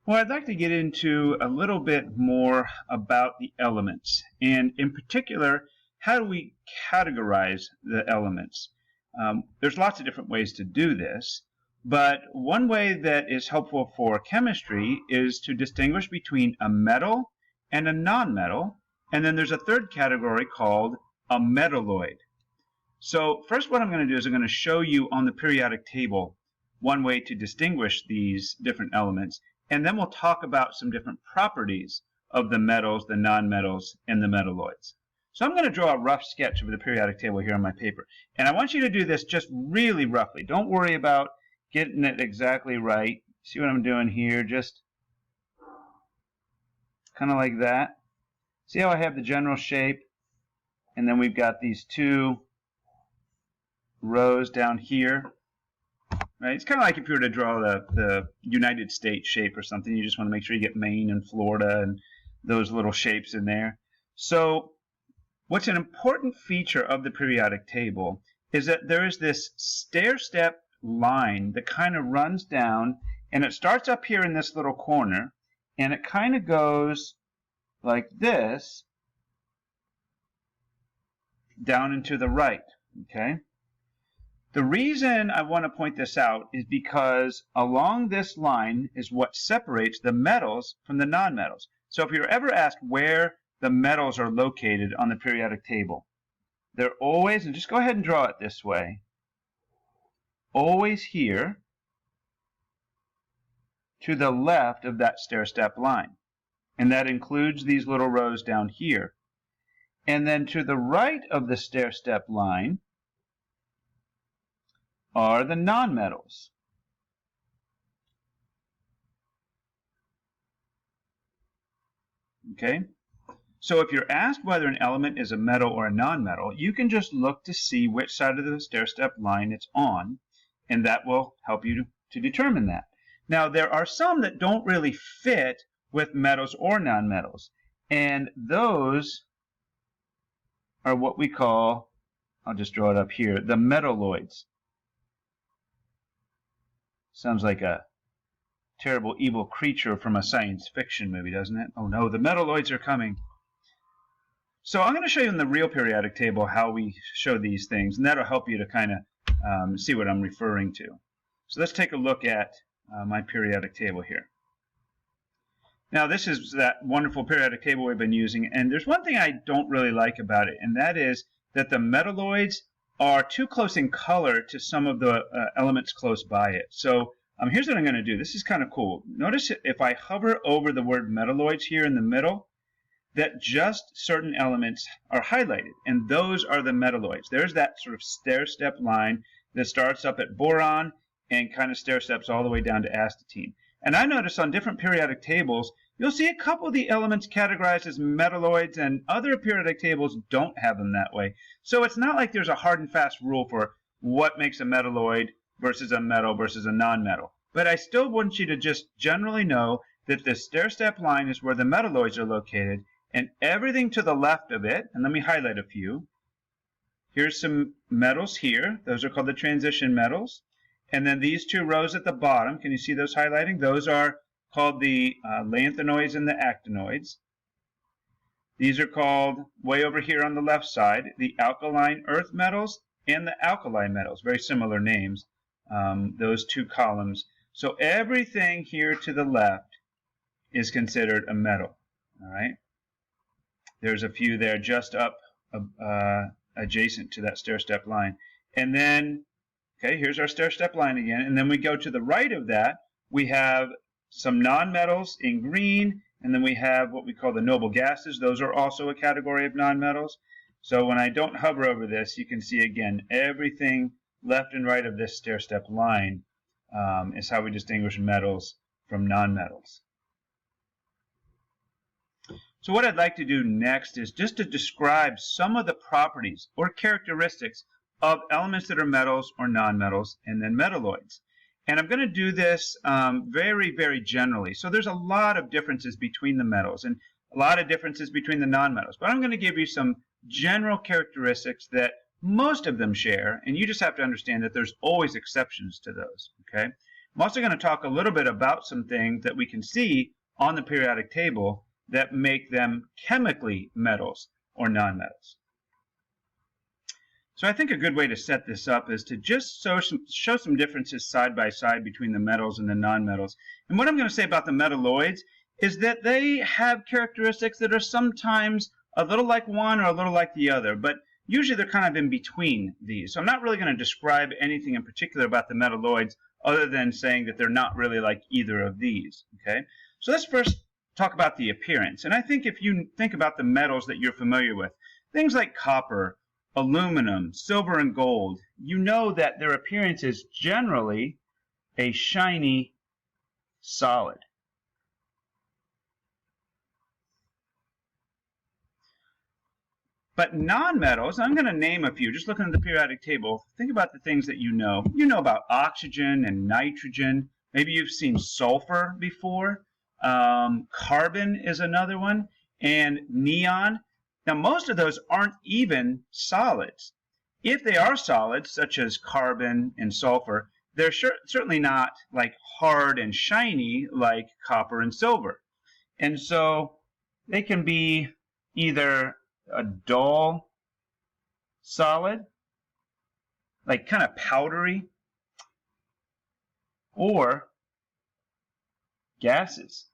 Well, I'd like to get into a little bit more about the elements, and in particular, how do we categorize the elements? There's lots of different ways to do this, but one way that is helpful for chemistry is to distinguish between a metal and a nonmetal, and then there's a third category called a metalloid. So first what I'm going to do is I'm going to show you on the periodic table one way to distinguish these different elements, and then we'll talk about some different properties of the metals, the nonmetals, and the metalloids. So I'm going to draw a rough sketch of the periodic table here on my paper. And I want you to do this just really roughly. Don't worry about getting it exactly right. See what I'm doing here? Just kind of like that. See how I have the general shape? And then we've got these two rows down here. Right? It's kind of like if you were to draw the United States shape or something. You just want to make sure you get Maine and Florida and those little shapes in there. So what's an important feature of the periodic table is that there is this stair-step line that kind of runs down, and it starts up here in this little corner, and it kind of goes like this down and to the right. Okay? The reason I want to point this out is because along this line is what separates the metals from the nonmetals. So if you're ever asked where the metals are located on the periodic table, they're always, and just go ahead and draw it this way, always here to the left of that stair-step line. And that includes these little rows down here. And then to the right of the stair-step line are the nonmetals. Okay? So if you're asked whether an element is a metal or a nonmetal, you can just look to see which side of the stair-step line it's on, and that will help you to determine that. Now, there are some that don't really fit with metals or nonmetals, and those are what we call, I'll just draw it up here, the metalloids. Sounds like a terrible evil creature from a science fiction movie, doesn't it? Oh no, the metalloids are coming. So I'm going to show you in the real periodic table how we show these things, and that'll help you to kind of see what I'm referring to. So let's take a look at my periodic table here. Now this is that wonderful periodic table we've been using, and there's one thing I don't really like about it, and that is that the metalloids are too close in color to some of the elements close by it. So here's what I'm going to do. This is kind of cool. Notice if I hover over the word metalloids here in the middle, that just certain elements are highlighted, and those are the metalloids. There's that sort of stair-step line that starts up at boron and kind of stair-steps all the way down to astatine. And I notice on different periodic tables, you'll see a couple of the elements categorized as metalloids, and other periodic tables don't have them that way. So it's not like there's a hard and fast rule for what makes a metalloid versus a metal versus a nonmetal. But I still want you to just generally know that the stair-step line is where the metalloids are located, and everything to the left of it, and let me highlight a few. Here's some metals here. Those are called the transition metals. And then these two rows at the bottom, can you see those highlighting? Those are called the lanthanoids and the actinoids. These are called, way over here on the left side, the alkaline earth metals and the alkali metals. Very similar names, those two columns. So everything here to the left is considered a metal. All right. There's a few there just up adjacent to that stair-step line. And then, okay, here's our stair-step line again. And then we go to the right of that. We have some nonmetals in green, and then we have what we call the noble gases. Those are also a category of nonmetals. So when I don't hover over this, you can see again everything left and right of this stair-step line is how we distinguish metals from nonmetals. So what I'd like to do next is just to describe some of the properties or characteristics of elements that are metals or nonmetals, and then metalloids. And I'm going to do this very, very generally. So there's a lot of differences between the metals and a lot of differences between the nonmetals. But I'm going to give you some general characteristics that most of them share, and you just have to understand that there's always exceptions to those. Okay? I'm also going to talk a little bit about some things that we can see on the periodic table that make them chemically metals or nonmetals. So I think a good way to set this up is to just show some differences side by side between the metals and the nonmetals. And what I'm going to say about the metalloids is that they have characteristics that are sometimes a little like one or a little like the other, but usually they're kind of in between these. So I'm not really going to describe anything in particular about the metalloids other than saying that they're not really like either of these. Okay, so let's first talk about the appearance. And I think if you think about the metals that you're familiar with, things like copper, aluminum, silver, and gold, you know that their appearance is generally a shiny solid. But nonmetals, I'm going to name a few. Just looking at the periodic table, think about the things that you know. You know about oxygen and nitrogen. Maybe you've seen sulfur before. Carbon is another one. And neon. Now, most of those aren't even solids. If they are solids, such as carbon and sulfur, they're certainly not like hard and shiny like copper and silver. And so they can be either a dull solid, like kind of powdery, or gases.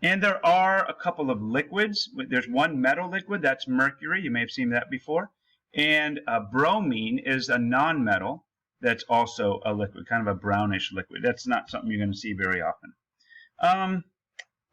And there are a couple of liquids. There's one metal liquid, that's mercury. You may have seen that before. And bromine is a nonmetal that's also a liquid, kind of a brownish liquid. That's not something you're going to see very often.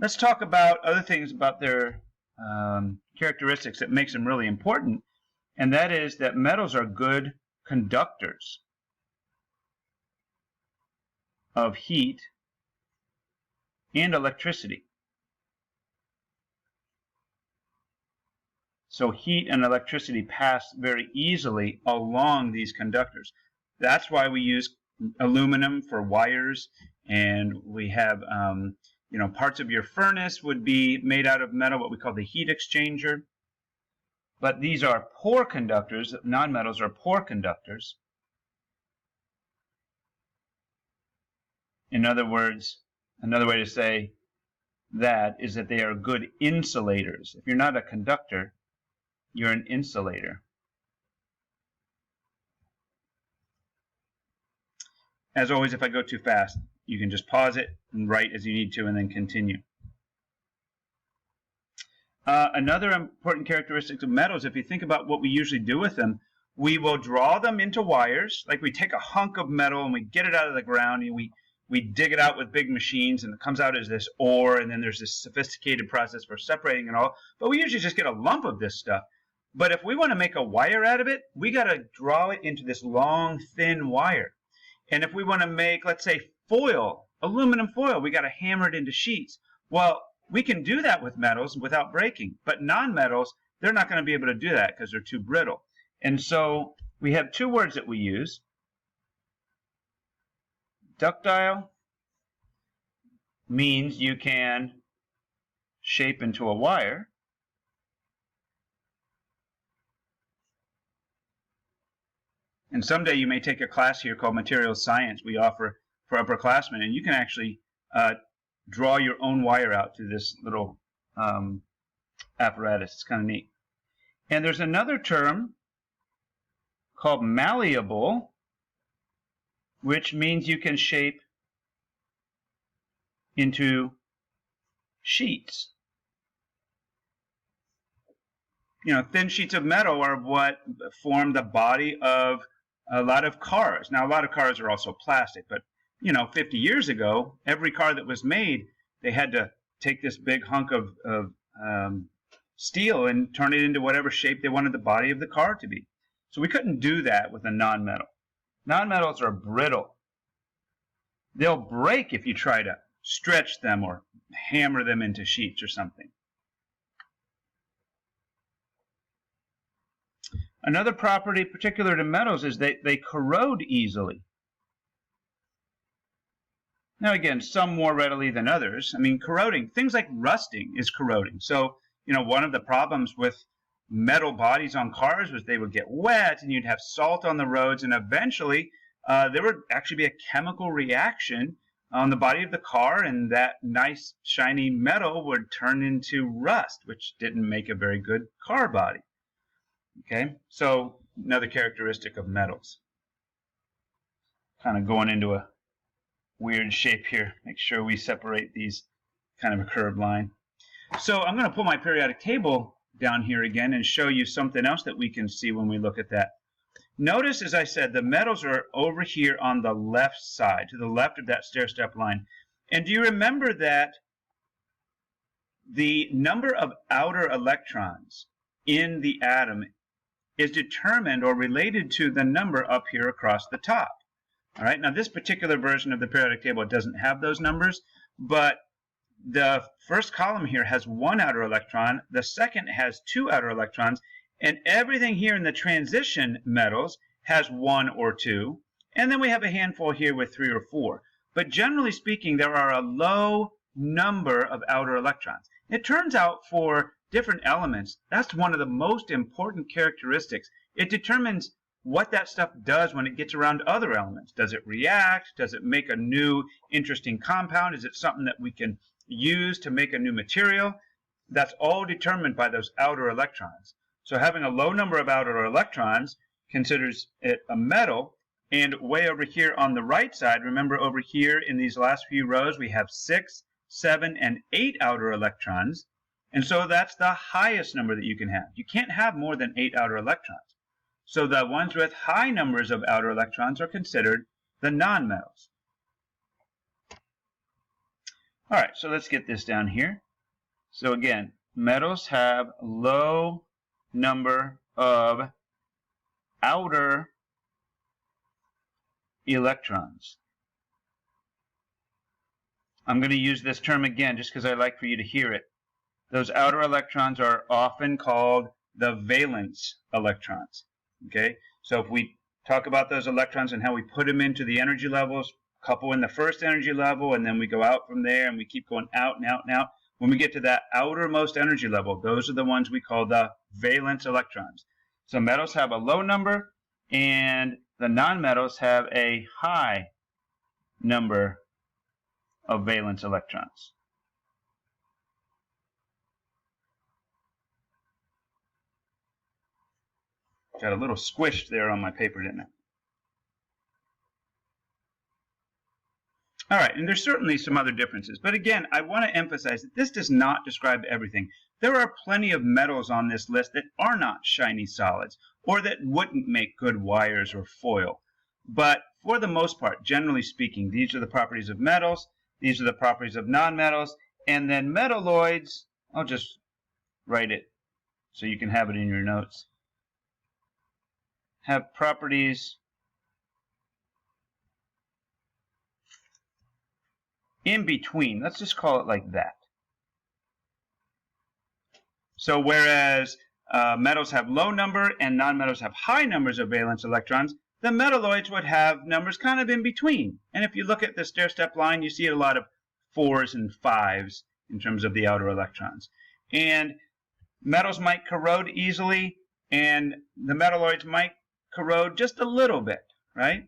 Let's talk about other things about their characteristics that makes them really important, and that is that metals are good conductors of heat and electricity. So heat and electricity pass very easily along these conductors. That's why we use aluminum for wires, and we have parts of your furnace would be made out of metal, what we call the heat exchanger. But these are poor conductors. Nonmetals are poor conductors. In other words, another way to say that is that they are good insulators. If you're not a conductor, you're an insulator. As always, if I go too fast, you can just pause it and write as you need to and then continue. Another important characteristic of metals, if you think about what we usually do with them, we will draw them into wires. Like we take a hunk of metal and we get it out of the ground and we dig it out with big machines and it comes out as this ore, and then there's this sophisticated process for separating it all. But we usually just get a lump of this stuff. But if we want to make a wire out of it, we got to draw it into this long, thin wire. And if we want to make, let's say, foil, aluminum foil, we got to hammer it into sheets. Well, we can do that with metals without breaking. But nonmetals, they're not going to be able to do that because they're too brittle. And so we have two words that we use. Ductile means you can shape into a wire. And someday you may take a class here called Materials Science we offer for upperclassmen, and you can actually draw your own wire out to this little apparatus. It's kind of neat. And there's another term called malleable, which means you can shape into sheets. Thin sheets of metal are what form the body of a lot of cars. Now, a lot of cars are also plastic, but 50 years ago, every car that was made, they had to take this big hunk of steel and turn it into whatever shape they wanted the body of the car to be. So we couldn't do that with a nonmetal. Nonmetals are brittle. They'll break if you try to stretch them or hammer them into sheets or something. Another property particular to metals is they corrode easily. Now again, some more readily than others. I mean, corroding, things like rusting is corroding. So, one of the problems with metal bodies on cars was they would get wet and you'd have salt on the roads, and eventually there would actually be a chemical reaction on the body of the car, and that nice shiny metal would turn into rust, which didn't make a very good car body. Okay, so another characteristic of metals. Kind of going into a weird shape here. Make sure we separate these kind of a curved line. So I'm going to pull my periodic table down here again and show you something else that we can see when we look at that. Notice, as I said, the metals are over here on the left side, to the left of that stair-step line. And do you remember that the number of outer electrons in the atom is determined or related to the number up here across the top? All right, now this particular version of the periodic table doesn't have those numbers, but the first column here has one outer electron, the second has two outer electrons, and everything here in the transition metals has one or two, and then we have a handful here with 3 or 4. But generally speaking, there are a low number of outer electrons. It turns out for different elements, that's one of the most important characteristics. It determines what that stuff does when it gets around other elements. Does it react? Does it make a new interesting compound? Is it something that we can use to make a new material? That's all determined by those outer electrons. So having a low number of outer electrons considers it a metal. And way over here on the right side, remember over here in these last few rows, we have 6, 7, and 8 outer electrons. And so that's the highest number that you can have. You can't have more than 8 outer electrons. So the ones with high numbers of outer electrons are considered the nonmetals. All right, so let's get this down here. So again, metals have low number of outer electrons. I'm going to use this term again just because I like for you to hear it. Those outer electrons are often called the valence electrons. Okay, so if we talk about those electrons and how we put them into the energy levels, a couple in the first energy level, and then we go out from there and we keep going out and out and out. When we get to that outermost energy level, those are the ones we call the valence electrons. So metals have a low number, and the nonmetals have a high number of valence electrons. Got a little squished there on my paper, didn't it? All right, and there's certainly some other differences. But again, I want to emphasize that this does not describe everything. There are plenty of metals on this list that are not shiny solids, or that wouldn't make good wires or foil. But for the most part, generally speaking, these are the properties of metals, these are the properties of nonmetals, and then metalloids, I'll just write it so you can have it in your notes, have properties in between. Let's just call it like that. So whereas metals have low number and nonmetals have high numbers of valence electrons, the metalloids would have numbers kind of in between. And if you look at the stair-step line, you see a lot of 4s and 5s in terms of the outer electrons. And metals might corrode easily, and the metalloids might corrode just a little bit, right?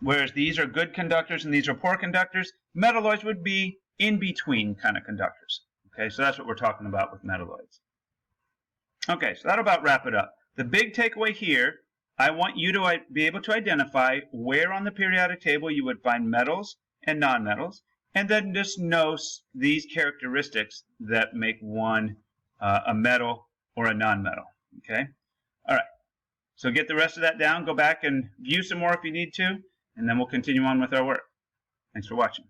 Whereas these are good conductors and these are poor conductors, metalloids would be in between kind of conductors. Okay, so that's what we're talking about with metalloids. Okay, so that'll about wrap it up. The big takeaway here, I want you to be able to identify where on the periodic table you would find metals and nonmetals, and then just know these characteristics that make one a metal or a nonmetal. Okay? All right. So get the rest of that down. Go back and view some more if you need to, and then we'll continue on with our work. Thanks for watching.